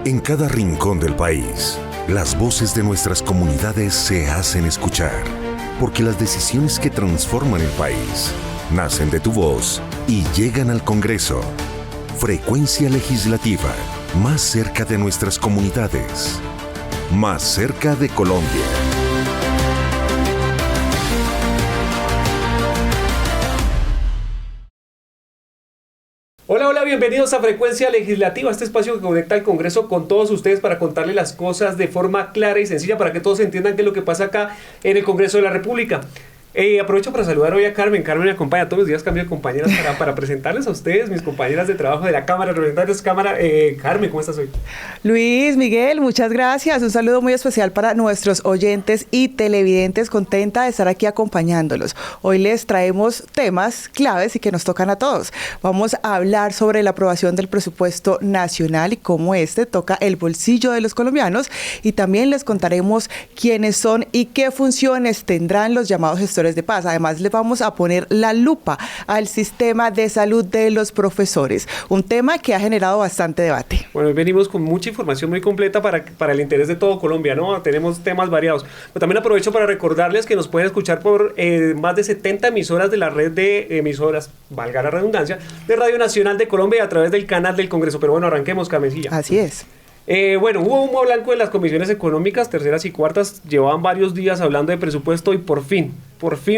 En cada rincón del país, las voces de nuestras comunidades se hacen escuchar, porque las decisiones que transforman el país nacen de tu voz y llegan al Congreso. Frecuencia Legislativa, más cerca de nuestras comunidades, más cerca de Colombia. Hola, bienvenidos a Frecuencia Legislativa, este espacio que conecta al Congreso con todos ustedes para contarles las cosas de forma clara y sencilla para que todos entiendan qué es lo que pasa acá en el Congreso de la República. Aprovecho para saludar hoy a Carmen. Carmen me acompaña todos los días, cambio de compañeras para presentarles a ustedes, mis compañeras de trabajo de la Cámara, representantes de Cámara. Carmen, ¿cómo estás hoy? Luis, Miguel, muchas gracias. Un saludo muy especial para nuestros oyentes y televidentes. Contenta de estar aquí acompañándolos. Hoy les traemos temas claves y que nos tocan a todos. Vamos a hablar sobre la aprobación del presupuesto nacional y cómo este toca el bolsillo de los colombianos. Y también les contaremos quiénes son y qué funciones tendrán los llamados gestores de paz. Además, les vamos a poner la lupa al sistema de salud de los profesores, un tema que ha generado bastante debate. Bueno, hoy venimos con mucha información muy completa para el interés de todo Colombia, ¿no? Tenemos temas variados. Pero también aprovecho para recordarles que nos pueden escuchar por más de 70 emisoras de la red de emisoras, valga la redundancia, de Radio Nacional de Colombia y a través del canal del Congreso. Pero bueno, arranquemos, Carmencilla. Así es. Bueno, hubo humo blanco en las comisiones económicas, terceras y cuartas, llevaban varios días hablando de presupuesto y por fin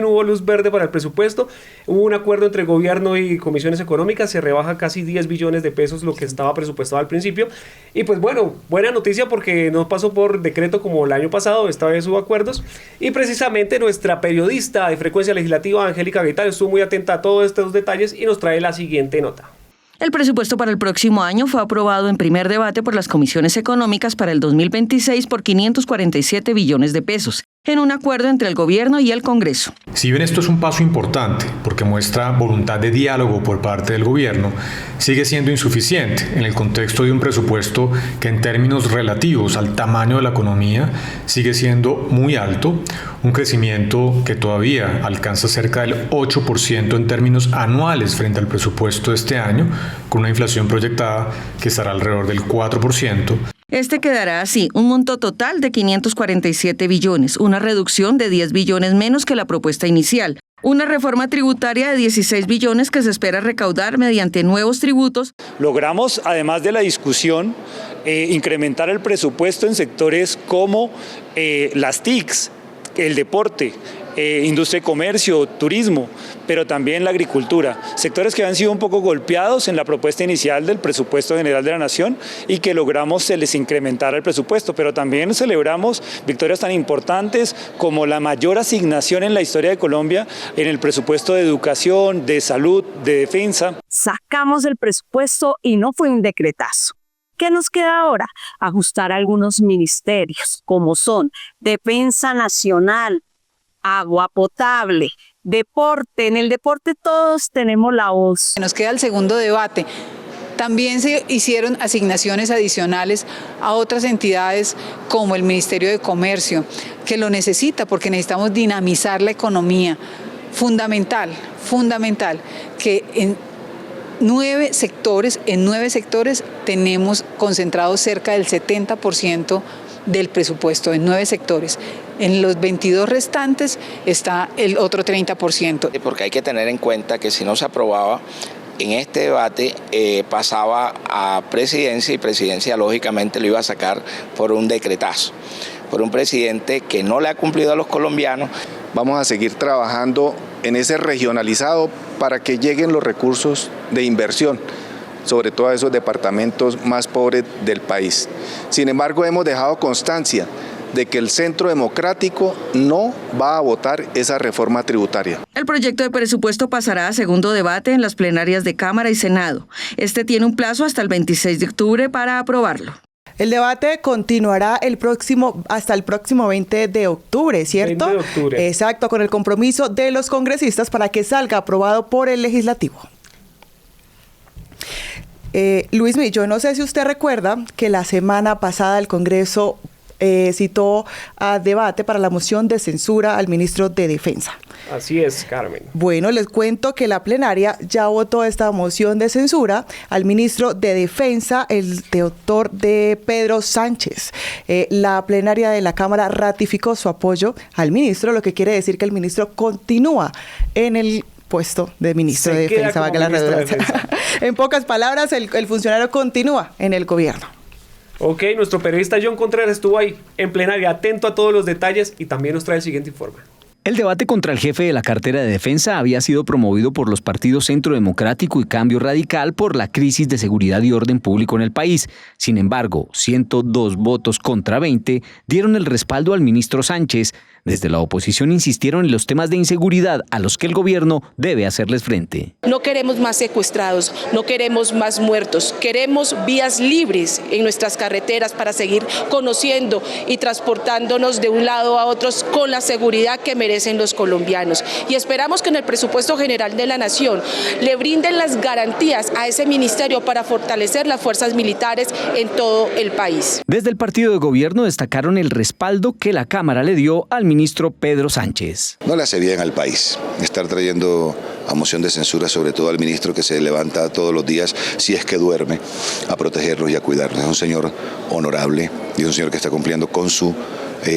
hubo luz verde para el presupuesto. Hubo un acuerdo entre gobierno y comisiones económicas, se rebaja casi 10 billones de pesos lo que estaba presupuestado al principio. Y pues bueno, buena noticia porque no pasó por decreto como el año pasado, esta vez hubo acuerdos. Y precisamente nuestra periodista de Frecuencia Legislativa, Angélica Gaitán, estuvo muy atenta a todos estos detalles y nos trae la siguiente nota. El presupuesto para el próximo año fue aprobado en primer debate por las comisiones económicas para el 2026 por 547 billones de pesos, en un acuerdo entre el gobierno y el Congreso. Si bien esto es un paso importante, porque muestra voluntad de diálogo por parte del gobierno, sigue siendo insuficiente en el contexto de un presupuesto que en términos relativos al tamaño de la economía sigue siendo muy alto, un crecimiento que todavía alcanza cerca del 8% en términos anuales frente al presupuesto de este año, con una inflación proyectada que estará alrededor del 4%. Este quedará así, un monto total de 547 billones, una reducción de 10 billones menos que la propuesta inicial. Una reforma tributaria de 16 billones que se espera recaudar mediante nuevos tributos. Logramos, además de la discusión, incrementar el presupuesto en sectores como las TICs, el deporte, industria y comercio, turismo, pero también la agricultura, sectores que han sido un poco golpeados en la propuesta inicial del presupuesto general de la Nación y que logramos se les incrementara el presupuesto, pero también celebramos victorias tan importantes como la mayor asignación en la historia de Colombia en el presupuesto de educación, de salud, de defensa. Sacamos el presupuesto y no fue un decretazo. ¿Qué nos queda ahora? Ajustar algunos ministerios, como son Defensa Nacional, Agua Potable, Deporte. En el deporte todos tenemos la voz. Nos queda el segundo debate. También se hicieron asignaciones adicionales a otras entidades como el Ministerio de Comercio, que lo necesita porque necesitamos dinamizar la economía. Fundamental, que en 9 sectores tenemos concentrados cerca del 70% del presupuesto, en 9 sectores. En los 22 restantes está el otro 30%. Porque hay que tener en cuenta que si no se aprobaba, en este debate pasaba a presidencia y presidencia lógicamente lo iba a sacar por un decretazo, por un presidente que no le ha cumplido a los colombianos. Vamos a seguir trabajando en ese regionalizado para que lleguen los recursos de inversión, sobre todo a esos departamentos más pobres del país. Sin embargo, hemos dejado constancia de que el Centro Democrático no va a votar esa reforma tributaria. El proyecto de presupuesto pasará a segundo debate en las plenarias de Cámara y Senado. Este tiene un plazo hasta el 26 de octubre para aprobarlo. El debate continuará hasta el próximo 20 de octubre, ¿cierto? 20 de octubre. Exacto, con el compromiso de los congresistas para que salga aprobado por el legislativo. Luis, yo no sé si usted recuerda que la semana pasada el Congreso citó a debate para la moción de censura al ministro de Defensa. Así es, Carmen. Bueno, les cuento que la plenaria ya votó esta moción de censura al ministro de Defensa, el doctor Pedro Sánchez. La plenaria de la Cámara ratificó su apoyo al ministro, lo que quiere decir que el ministro continúa en el puesto de ministro de Defensa, valga la redundancia. En pocas palabras, el funcionario continúa en el gobierno. Ok, nuestro periodista John Contreras estuvo ahí en plenaria, atento a todos los detalles y también nos trae el siguiente informe. El debate contra el jefe de la cartera de defensa había sido promovido por los partidos Centro Democrático y Cambio Radical por la crisis de seguridad y orden público en el país. Sin embargo, 102 votos contra 20 dieron el respaldo al ministro Sánchez. Desde la oposición insistieron en los temas de inseguridad a los que el gobierno debe hacerles frente. No queremos más secuestrados, no queremos más muertos, queremos vías libres en nuestras carreteras para seguir conociendo y transportándonos de un lado a otro con la seguridad que merecen los colombianos. Y esperamos que en el presupuesto general de la Nación le brinden las garantías a ese ministerio para fortalecer las fuerzas militares en todo el país. Desde el partido de gobierno destacaron el respaldo que la Cámara le dio al ministro Pedro Sánchez. No le hace bien al país estar trayendo a moción de censura, sobre todo al ministro que se levanta todos los días, si es que duerme, a protegerlos y a cuidarlos. Es un señor honorable y es un señor que está cumpliendo con su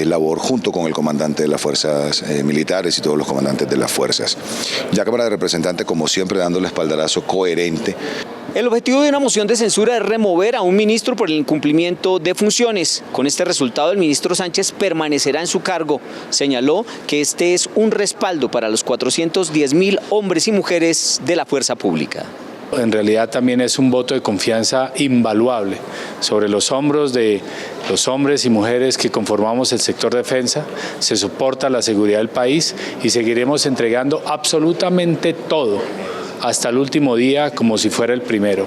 labor junto con el comandante de las fuerzas militares y todos los comandantes de las fuerzas. Ya Cámara de Representantes, como siempre, dándole espaldarazo coherente. El objetivo de una moción de censura es remover a un ministro por el incumplimiento de funciones. Con este resultado, el ministro Sánchez permanecerá en su cargo. Señaló que este es un respaldo para los 410.000 hombres y mujeres de la fuerza pública. En realidad también es un voto de confianza invaluable sobre los hombros de los hombres y mujeres que conformamos el sector defensa. Se soporta la seguridad del país y seguiremos entregando absolutamente todo hasta el último día como si fuera el primero.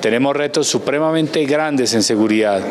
Tenemos retos supremamente grandes en seguridad,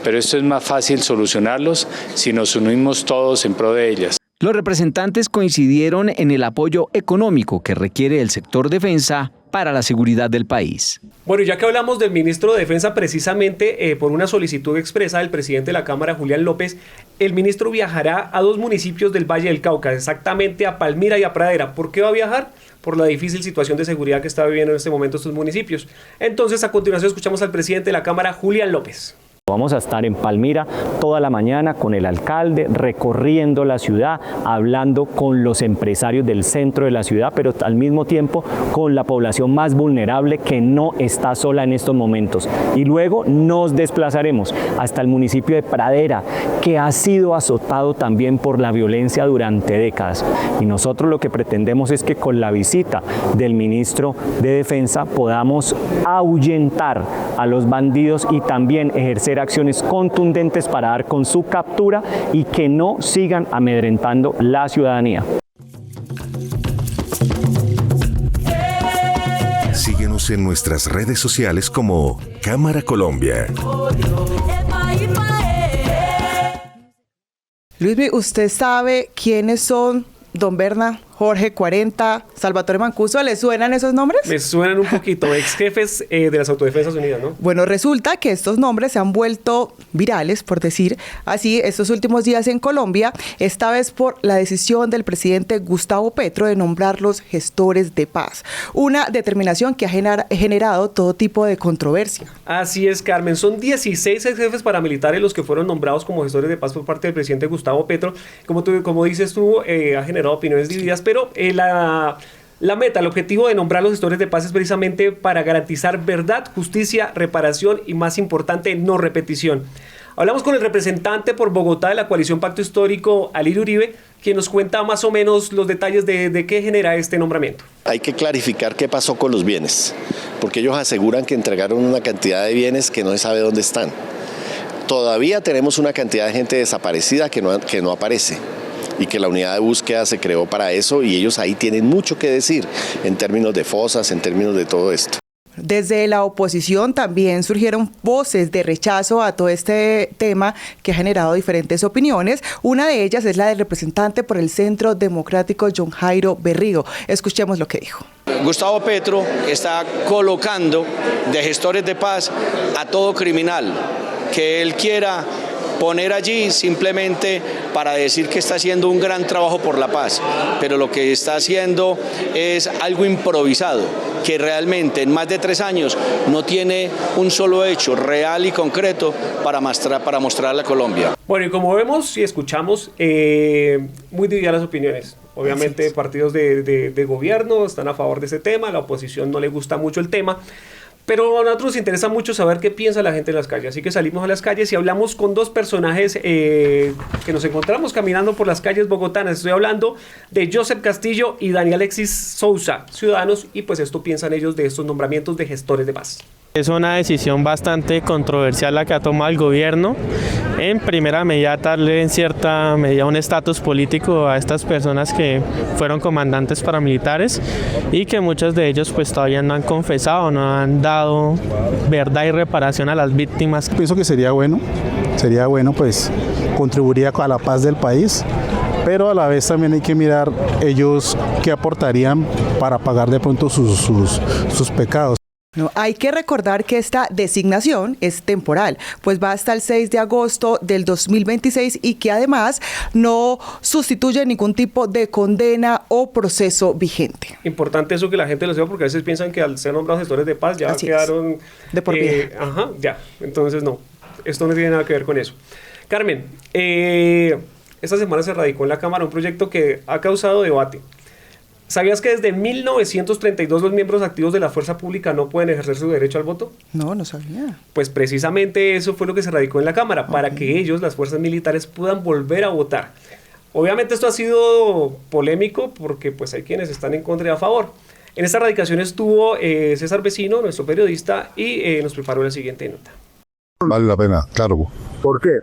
pero esto es más fácil solucionarlos si nos unimos todos en pro de ellas. Los representantes coincidieron en el apoyo económico que requiere el sector defensa para la seguridad del país. Bueno, ya que hablamos del ministro de Defensa, precisamente por una solicitud expresa del presidente de la Cámara, Julián López, el ministro viajará a 2 municipios del Valle del Cauca, exactamente a Palmira y a Pradera. ¿Por qué va a viajar? Por la difícil situación de seguridad que está viviendo en este momento estos municipios. Entonces, a continuación escuchamos al presidente de la Cámara, Julián López. Vamos a estar en Palmira toda la mañana con el alcalde, recorriendo la ciudad, hablando con los empresarios del centro de la ciudad, pero al mismo tiempo con la población más vulnerable que no está sola en estos momentos. Y luego nos desplazaremos hasta el municipio de Pradera, que ha sido azotado también por la violencia durante décadas. Y nosotros lo que pretendemos es que con la visita del ministro de Defensa podamos ahuyentar a los bandidos y también ejercer acciones contundentes para dar con su captura y que no sigan amedrentando la ciudadanía. Síguenos en nuestras redes sociales como Cámara Colombia. Luismi, ¿usted sabe quiénes son Don Berna, Jorge 40, Salvatore Mancuso? ¿Le suenan esos nombres? Me suenan un poquito, ex jefes de las Autodefensas Unidas, ¿no? Bueno, resulta que estos nombres se han vuelto virales, por decir así, estos últimos días en Colombia, esta vez por la decisión del presidente Gustavo Petro de nombrarlos gestores de paz. Una determinación que ha generado todo tipo de controversia. Así es, Carmen. Son 16 ex jefes paramilitares los que fueron nombrados como gestores de paz por parte del presidente Gustavo Petro. Como dices tú, ha generado opiniones divididas, pero la meta, el objetivo de nombrar los gestores de paz es precisamente para garantizar verdad, justicia, reparación y, más importante, no repetición. Hablamos con el representante por Bogotá de la coalición Pacto Histórico, Alirio Uribe, quien nos cuenta más o menos los detalles de qué genera este nombramiento. Hay que clarificar qué pasó con los bienes, porque ellos aseguran que entregaron una cantidad de bienes que no se sabe dónde están. Todavía tenemos una cantidad de gente desaparecida que no aparece, y que la unidad de búsqueda se creó para eso, y ellos ahí tienen mucho que decir en términos de fosas, en términos de todo esto. Desde la oposición también surgieron voces de rechazo a todo este tema que ha generado diferentes opiniones. Una de ellas es la del representante por el Centro Democrático, John Jairo Berrío. Escuchemos lo que dijo. Gustavo Petro está colocando de gestores de paz a todo criminal que él quiera poner allí simplemente para decir que está haciendo un gran trabajo por la paz, pero lo que está haciendo es algo improvisado, que realmente en más de 3 años no tiene un solo hecho real y concreto para mostrarle a Colombia. Bueno, y como vemos y escuchamos, muy divididas las opiniones. Obviamente partidos de gobierno están a favor de ese tema, la oposición no le gusta mucho el tema, pero a nosotros nos interesa mucho saber qué piensa la gente en las calles, así que salimos a las calles y hablamos con dos personajes que nos encontramos caminando por las calles bogotanas. Estoy hablando de Joseph Castillo y Daniel Alexis Sousa, ciudadanos, y pues esto piensan ellos de estos nombramientos de gestores de paz. Es una decisión bastante controversial la que ha tomado el gobierno. En primera medida, darle en cierta medida un estatus político a estas personas que fueron comandantes paramilitares y que muchos de ellos pues todavía no han confesado, no han dado verdad y reparación a las víctimas. Pienso que sería bueno pues contribuiría a la paz del país, pero a la vez también hay que mirar ellos qué aportarían para pagar de pronto sus pecados. No, hay que recordar que esta designación es temporal, pues va hasta el 6 de agosto del 2026 y que además no sustituye ningún tipo de condena o proceso vigente. Importante eso que la gente lo sepa, porque a veces piensan que al ser nombrados gestores de paz ya Así quedaron... de por vida. Ya. Entonces no, esto no tiene nada que ver con eso. Carmen, esta semana se radicó en la Cámara un proyecto que ha causado debate. ¿Sabías que desde 1932 los miembros activos de la fuerza pública no pueden ejercer su derecho al voto? No sabía. Pues precisamente eso fue lo que se radicó en la Cámara, para que ellos, las fuerzas militares, puedan volver a votar. Obviamente esto ha sido polémico porque pues hay quienes están en contra y a favor. En esta radicación estuvo César Vecino, nuestro periodista, y nos preparó la siguiente nota. Vale la pena, claro. ¿Por qué?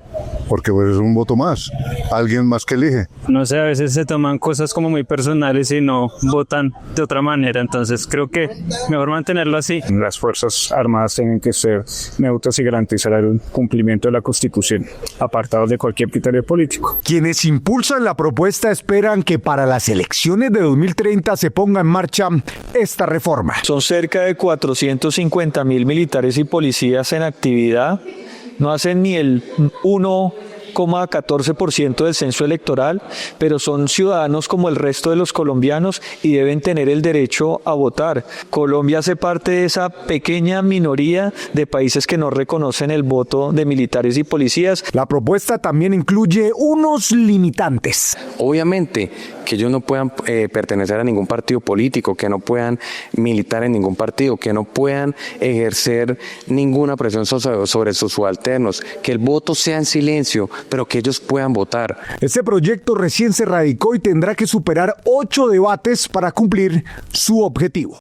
Porque pues, es un voto más, alguien más que elige. No sé, a veces se toman cosas como muy personales y no votan de otra manera, entonces creo que mejor mantenerlo así. Las Fuerzas Armadas tienen que ser neutras y garantizar el cumplimiento de la Constitución, apartados de cualquier criterio político. Quienes impulsan la propuesta esperan que para las elecciones de 2030 se ponga en marcha esta reforma. Son cerca de 450.000 militares y policías en actividad. No hacen ni el 1,14% del censo electoral, pero son ciudadanos como el resto de los colombianos y deben tener el derecho a votar. Colombia hace parte de esa pequeña minoría de países que no reconocen el voto de militares y policías. La propuesta también incluye unos limitantes. Obviamente que ellos no puedan pertenecer a ningún partido político, que no puedan militar en ningún partido, que no puedan ejercer ninguna presión sobre sus subalternos, que el voto sea en silencio, pero que ellos puedan votar. Este proyecto recién se radicó y tendrá que superar 8 debates para cumplir su objetivo.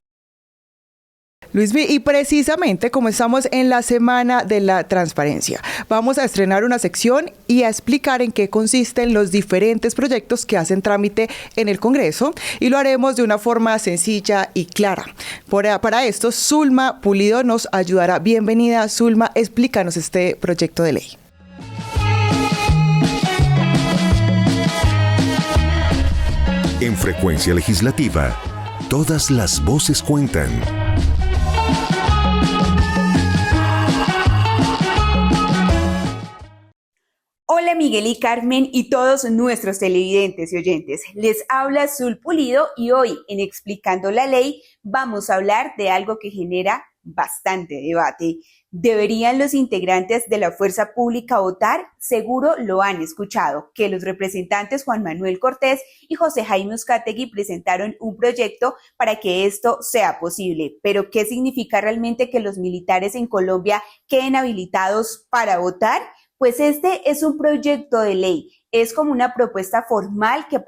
Luismi, y precisamente como estamos en la Semana de la Transparencia, vamos a estrenar una sección y a explicar en qué consisten los diferentes proyectos que hacen trámite en el Congreso, y lo haremos de una forma sencilla y clara. Para esto, Zulma Pulido nos ayudará. Bienvenida, Zulma, explícanos este proyecto de ley. En Frecuencia Legislativa, todas las voces cuentan. Hola Miguel y Carmen y todos nuestros televidentes y oyentes. Les habla Zul Pulido y hoy en Explicando la Ley vamos a hablar de algo que genera bastante debate. ¿Deberían los integrantes de la fuerza pública votar? Seguro lo han escuchado, que los representantes Juan Manuel Cortés y José Jaime Uzcategui presentaron un proyecto para que esto sea posible. Pero ¿qué significa realmente que los militares en Colombia queden habilitados para votar? Pues este es un proyecto de ley, es como una propuesta formal que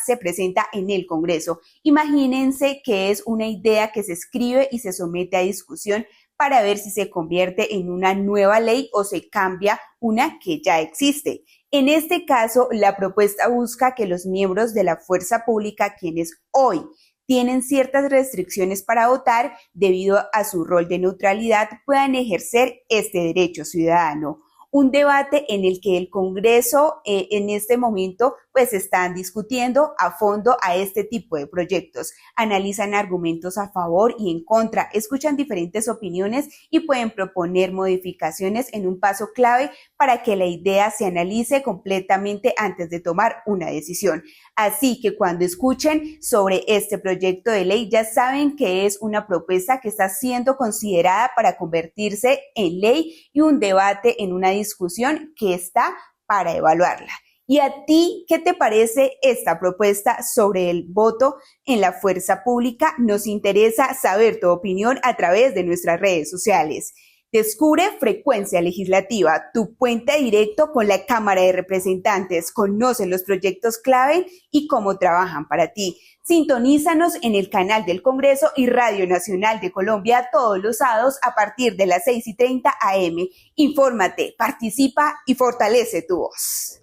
se presenta en el Congreso. Imagínense que es una idea que se escribe y se somete a discusión para ver si se convierte en una nueva ley o se cambia una que ya existe. En este caso, la propuesta busca que los miembros de la fuerza pública, quienes hoy tienen ciertas restricciones para votar debido a su rol de neutralidad, puedan ejercer este derecho ciudadano. Un debate en el que el Congreso en este momento pues están discutiendo a fondo a este tipo de proyectos. Analizan argumentos a favor y en contra, escuchan diferentes opiniones y pueden proponer modificaciones en un paso clave para que la idea se analice completamente antes de tomar una decisión. Así que cuando escuchen sobre este proyecto de ley, ya saben que es una propuesta que está siendo considerada para convertirse en ley y un debate en una discusión que está para evaluarla. ¿Y a ti qué te parece esta propuesta sobre el voto en la fuerza pública? Nos interesa saber tu opinión a través de nuestras redes sociales. Descubre Frecuencia Legislativa, tu puente directo con la Cámara de Representantes. Conoce los proyectos clave y cómo trabajan para ti. Sintonízanos en el canal del Congreso y Radio Nacional de Colombia todos los sábados a partir de las 6:30 a.m. Infórmate, participa y fortalece tu voz.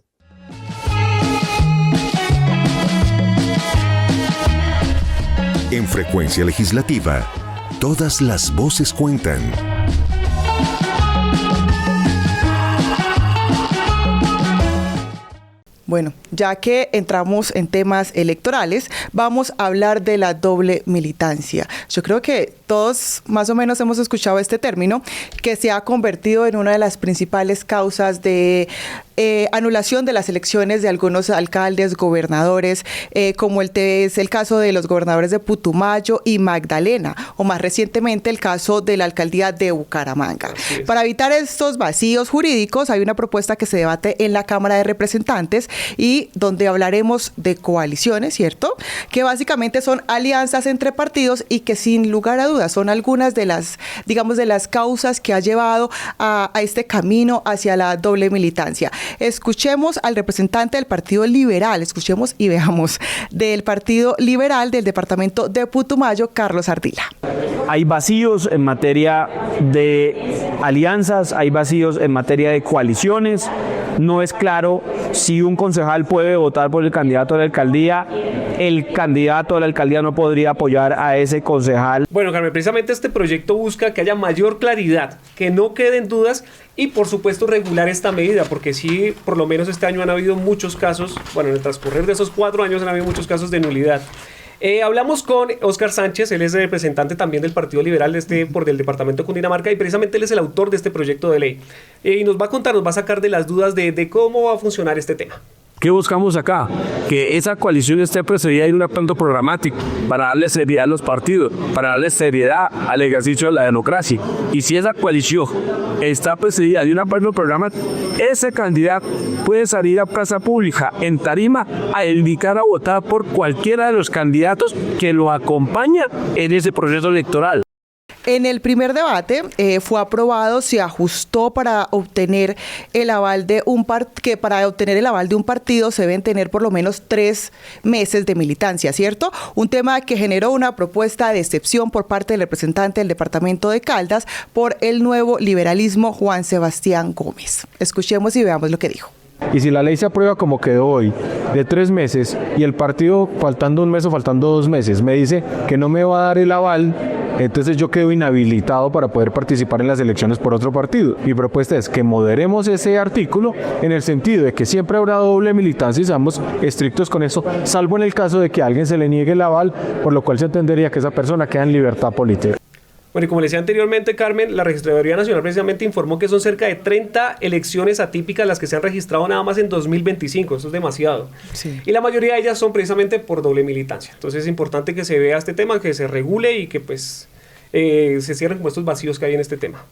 En Frecuencia Legislativa, todas las voces cuentan. Bueno, ya que entramos en temas electorales, vamos a hablar de la doble militancia. Yo creo que todos más o menos hemos escuchado este término, que se ha convertido en una de las principales causas de anulación de las elecciones de algunos alcaldes, gobernadores, como es el caso de los gobernadores de Putumayo y Magdalena, o más recientemente el caso de la alcaldía de Bucaramanga. Para evitar estos vacíos jurídicos, hay una propuesta que se debate en la Cámara de Representantes y donde hablaremos de coaliciones, ¿cierto? Que básicamente son alianzas entre partidos y que sin lugar a dudas son algunas de las, digamos, de las causas que ha llevado a este camino hacia la doble militancia. Escuchemos al representante del Partido Liberal, escuchemos y veamos, del Partido Liberal del departamento de Putumayo, Carlos Ardila. Hay vacíos en materia de alianzas, hay vacíos en materia de coaliciones. No es claro si un concejal puede votar por el candidato a la alcaldía, el candidato a la alcaldía no podría apoyar a ese concejal. Bueno, Carmen, precisamente este proyecto busca que haya mayor claridad, que no queden dudas y por supuesto regular esta medida, porque sí, por lo menos este año han habido muchos casos, bueno, en el transcurrir de esos 4 años han habido muchos casos de nulidad. Hablamos con Óscar Sánchez, él es el representante también del Partido Liberal por del departamento de Cundinamarca y precisamente él es el autor de este proyecto de ley. Y nos va a contar, nos va a sacar de las dudas de cómo va a funcionar este tema. ¿Qué buscamos acá? Que esa coalición esté precedida de un acuerdo programático para darle seriedad a los partidos, para darle seriedad al ejercicio de la democracia. Y si esa coalición está precedida de un acuerdo programático, ese candidato puede salir a plaza pública en tarima a indicar a votar por cualquiera de los candidatos que lo acompañan en ese proceso electoral. En el primer debate fue aprobado, se ajustó para obtener el aval de un partido se deben tener por lo menos 3 meses de militancia, ¿cierto? Un tema que generó una propuesta de excepción por parte del representante del departamento de Caldas por el nuevo liberalismo, Juan Sebastián Gómez. Escuchemos y veamos lo que dijo. Y si la ley se aprueba como quedó hoy, de 3 meses, y el partido faltando un mes o faltando 2 meses me dice que no me va a dar el aval, entonces yo quedo inhabilitado para poder participar en las elecciones por otro partido. Mi propuesta es que moderemos ese artículo en el sentido de que siempre habrá doble militancia y seamos estrictos con eso, salvo en el caso de que a alguien se le niegue el aval, por lo cual se entendería que esa persona queda en libertad política. Bueno, y como le decía anteriormente, Carmen, la Registraduría Nacional precisamente informó que son cerca de 30 elecciones atípicas las que se han registrado nada más en 2025, eso es demasiado. Sí. Y la mayoría de ellas son precisamente por doble militancia. Entonces es importante que se vea este tema, que se regule y que pues se cierren como estos vacíos que hay en este tema.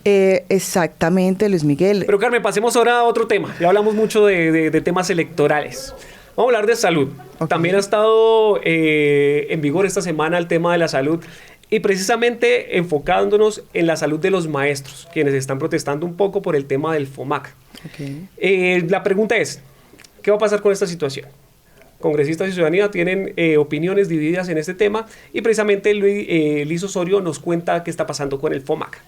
Exactamente, Luis Miguel. Pero Carmen, pasemos ahora a otro tema. Ya hablamos mucho de temas electorales. Vamos a hablar de salud. Okay. También ha estado en vigor esta semana el tema de la salud. Y precisamente enfocándonos en la salud de los maestros, quienes están protestando un poco por el tema del FOMAC. Okay. La pregunta es, ¿qué va a pasar con esta situación? Congresistas y ciudadanía tienen opiniones divididas en este tema y precisamente Liz Osorio nos cuenta qué está pasando con el FOMAC.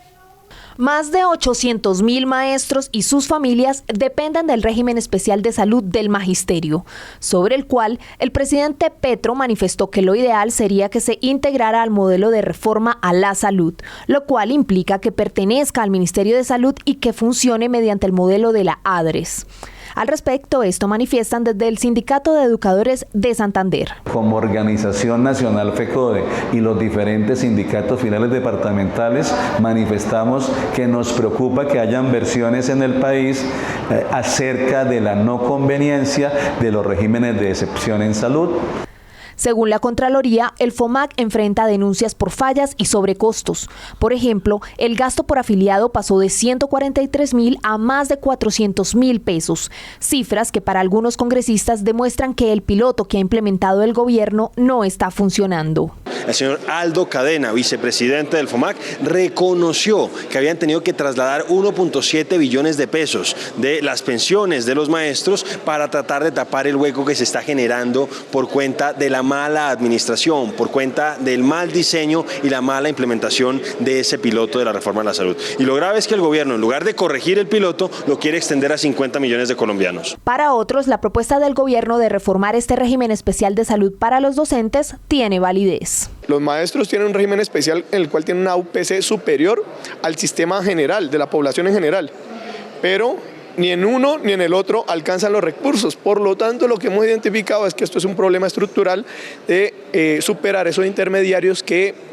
Más de 800.000 maestros y sus familias dependen del régimen especial de salud del magisterio, sobre el cual el presidente Petro manifestó que lo ideal sería que se integrara al modelo de reforma a la salud, lo cual implica que pertenezca al Ministerio de Salud y que funcione mediante el modelo de la ADRES. Al respecto, esto manifiestan desde el Sindicato de Educadores de Santander. Como Organización Nacional FECODE y los diferentes sindicatos finales departamentales manifestamos que nos preocupa que hayan versiones en el país acerca de la no conveniencia de los regímenes de excepción en salud. Según la Contraloría, el FOMAC enfrenta denuncias por fallas y sobrecostos. Por ejemplo, el gasto por afiliado pasó de 143.000 a más de 400.000 pesos, cifras que para algunos congresistas demuestran que el piloto que ha implementado el gobierno no está funcionando. El señor Aldo Cadena, vicepresidente del FOMAC, reconoció que habían tenido que trasladar 1.7 billones de pesos de las pensiones de los maestros para tratar de tapar el hueco que se está generando por cuenta de la mala administración, por cuenta del mal diseño y la mala implementación de ese piloto de la reforma de la salud. Y lo grave es que el gobierno, en lugar de corregir el piloto, lo quiere extender a 50 millones de colombianos. Para otros, la propuesta del gobierno de reformar este régimen especial de salud para los docentes tiene validez. Los maestros tienen un régimen especial en el cual tienen una UPC superior al sistema general, de la población en general, pero ni en uno ni en el otro alcanzan los recursos. Por lo tanto, lo que hemos identificado es que esto es un problema estructural de superar esos intermediarios que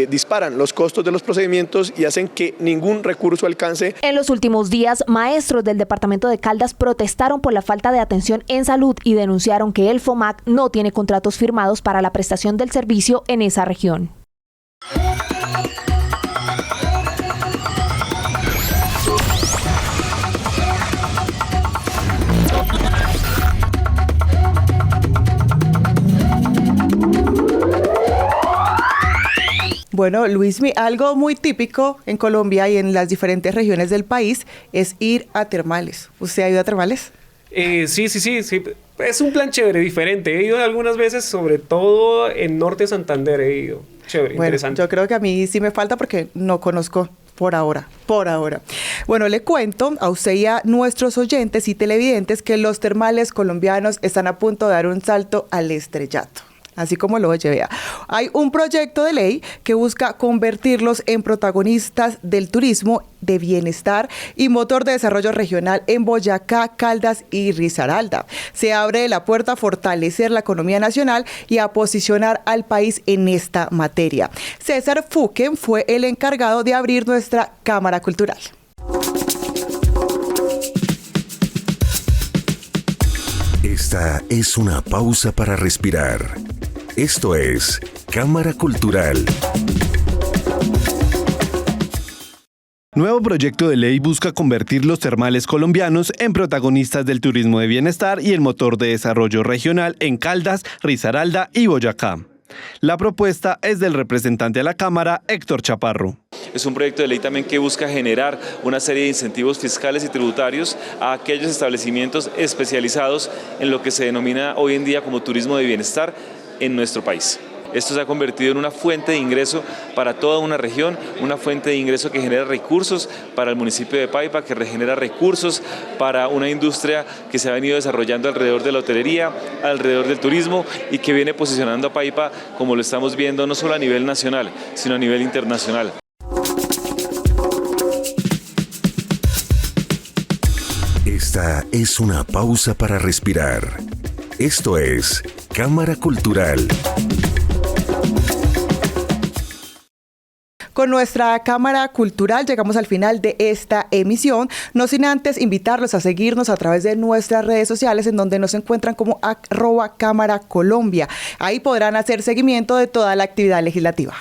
disparan los costos de los procedimientos y hacen que ningún recurso alcance. En los últimos días, maestros del departamento de Caldas protestaron por la falta de atención en salud y denunciaron que el FOMAC no tiene contratos firmados para la prestación del servicio en esa región. Bueno, Luismi, algo muy típico en Colombia y en las diferentes regiones del país es ir a termales. ¿Usted ha ido a termales? Sí. Es un plan chévere, diferente. He ido algunas veces, sobre todo en Norte de Santander he ido. Chévere, bueno, interesante. Yo creo que a mí sí me falta porque no conozco por ahora. Bueno, le cuento a usted y a nuestros oyentes y televidentes que los termales colombianos están a punto de dar un salto al estrellato. Así como lo oye, vea. Hay un proyecto de ley que busca convertirlos en protagonistas del turismo de bienestar y motor de desarrollo regional en Boyacá, Caldas y Risaralda. Se abre la puerta a fortalecer la economía nacional y a posicionar al país en esta materia. César Fuquen fue el encargado de abrir nuestra Cámara Cultural. Esta es una pausa para respirar. Esto es Cámara Cultural. Nuevo proyecto de ley busca convertir los termales colombianos en protagonistas del turismo de bienestar y el motor de desarrollo regional en Caldas, Risaralda y Boyacá. La propuesta es del representante a la Cámara, Héctor Chaparro. Es un proyecto de ley también que busca generar una serie de incentivos fiscales y tributarios a aquellos establecimientos especializados en lo que se denomina hoy en día como turismo de bienestar en nuestro país. Esto se ha convertido en una fuente de ingreso para toda una región, una fuente de ingreso que genera recursos para el municipio de Paipa, que genera recursos para una industria que se ha venido desarrollando alrededor de la hotelería, alrededor del turismo y que viene posicionando a Paipa, como lo estamos viendo, no solo a nivel nacional, sino a nivel internacional. Esta es una pausa para respirar. Esto es Cámara Cultural. Con nuestra Cámara Cultural llegamos al final de esta emisión, no sin antes invitarlos a seguirnos a través de nuestras redes sociales en donde nos encuentran como @Cámara Colombia. Ahí podrán hacer seguimiento de toda la actividad legislativa.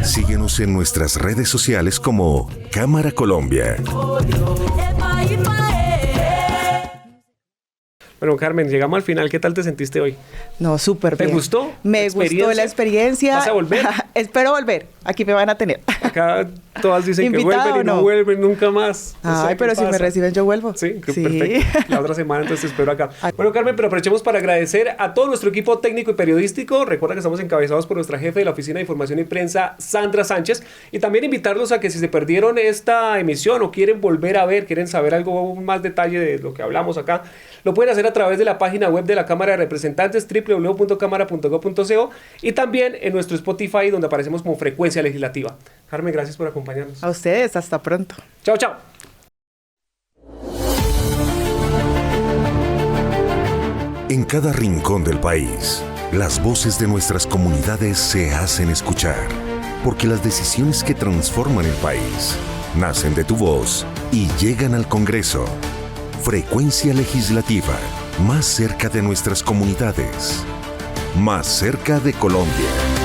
Síguenos en nuestras redes sociales como Cámara Colombia. Bueno, Carmen, llegamos al final. ¿Qué tal te sentiste hoy? No, súper bien. ¿Te gustó? Me gustó la experiencia. ¿Vas a volver? Espero volver. Aquí me van a tener. Acá todas dicen que ¿Invitado vuelven y no vuelven nunca más. Ay, pero si me reciben yo vuelvo. Sí, perfecto. La otra semana entonces te espero acá. Bueno, Carmen, pero aprovechemos para agradecer a todo nuestro equipo técnico y periodístico. Recuerda que estamos encabezados por nuestra jefe de la Oficina de Información y Prensa, Sandra Sánchez. Y también invitarlos a que si se perdieron esta emisión o quieren volver a ver, quieren saber algo más detalle de lo que hablamos acá, lo pueden hacer a través de la página web de la Cámara de Representantes, www.cámara.gov.co, y también en nuestro Spotify, donde aparecemos como Frecuencia Legislativa. Carmen, gracias por acompañarnos. A ustedes, hasta pronto. Chao, chao. En cada rincón del país, las voces de nuestras comunidades se hacen escuchar, porque las decisiones que transforman el país nacen de tu voz y llegan al Congreso. Frecuencia legislativa, más cerca de nuestras comunidades, más cerca de Colombia.